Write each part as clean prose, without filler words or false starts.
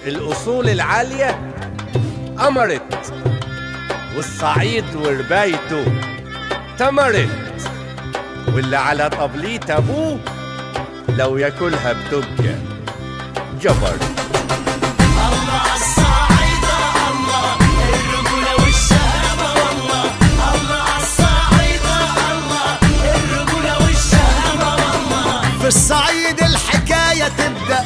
الأصول العالية أمرت، والصعيد وربايته تمرت، واللي على طبليت أبوه لو ياكلها بتبقى جبر. الله عالصعيدة الله الرجولة والشهامة والله. الله عالصعيدة الله الرجولة والشهامة والله. في الصعيد الحكاية تبدأ،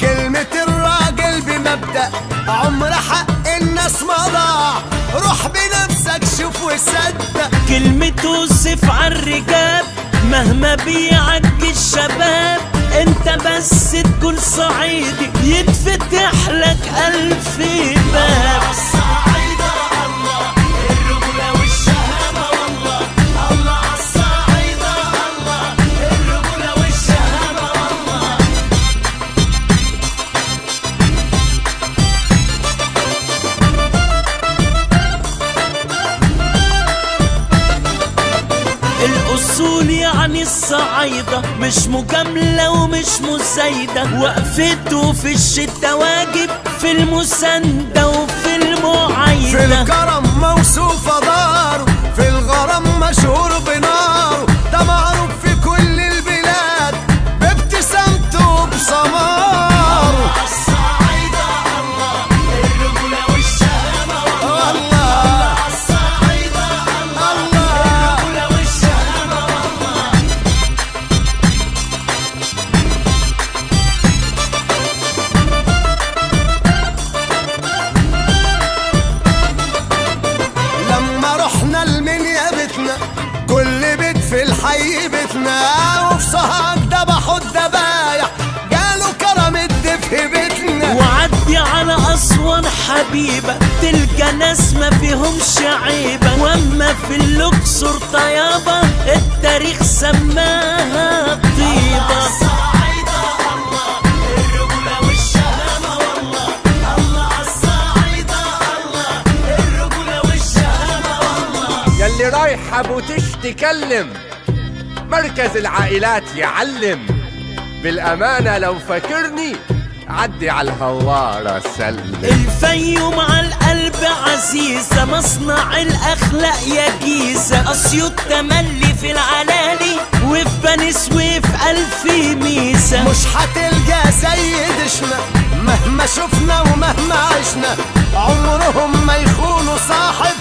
كلمة الراجل بمبدأ، عمر حق الناس ما ضاع، روح بنفسك شوف وصدق. كلمة توصف عالرجال مهما بيعج الشباب، انت بس تقول صعيدي يتفتح لك ألف باب. الصعيدة الله الرجولة والشهامة والله. الله عالصعيدة الله الرجولة والشهامة والله. الأصول يعني الصعايدة، مش مجاملة ومش مسايدة، وقفته في الشتا واجب، في المساندة وفي المعايدة. في الكرم موصوفة داره، في الغرام مشهور بناره، ده معروف في كل البلاد بابتسامته وبسماره. الصعايدة الله الرجولة والشهامة والله. الله الصعايدة الله الرجولة والشهامة والله. لما رحنا المنيا بيتنا، كل بيت في الحي بيتنا، وفي سوهاج ذبحوا الذبايح، قالوا كرم الدفء بيتنا. وعدي على أسوان حبيبة، تلقى ناس ما فيهمش عيبة، واما في الأقصر طيابة التاريخ سماها طيبة. الصعايدة الله الرجولة والشهامة والله. الله عالصعايدة الله الرجولة والشهامة والله. يلي رايحة بوتش تكلم، مركز العائلات يعلم، بالأمانة لو فاكرني عدي على الهوارة سلم. الفيوم عالقلب عزيزة، مصنع الأخلاق يا جيزة، أسيوط تملي في العلالي، وفي بني سويف ألف ميزة. مش هتلقى زي دشنا مهما شفنا ومهما عشنا، عمرهم ما يخونوا صاحب،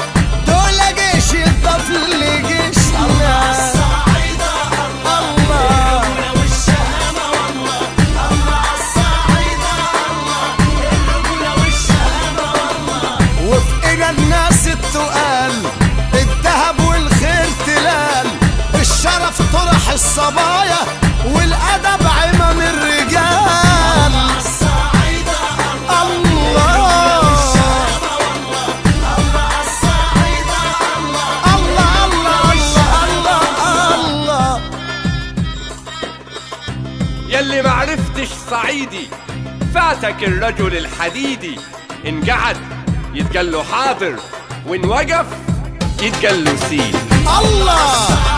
دول جيش يضاف لجيشنا. الصعايدة الله الرجولة والشهامة والله. الله عالصعايدة الله الرجولة والشهامة والله. وفي إيد الناس التقال الذهب والخير تلال، الشرف طرح الصبايا، والأدب عمام الرجال. الصعايدة الله الله عالصعايدة الله. الله الله الله الله. يلي معرفتش صعيدي فاتك الرجل الحديدي، إن قعد يتقال له حاضر، وإن وقف يتقال له سيد. الله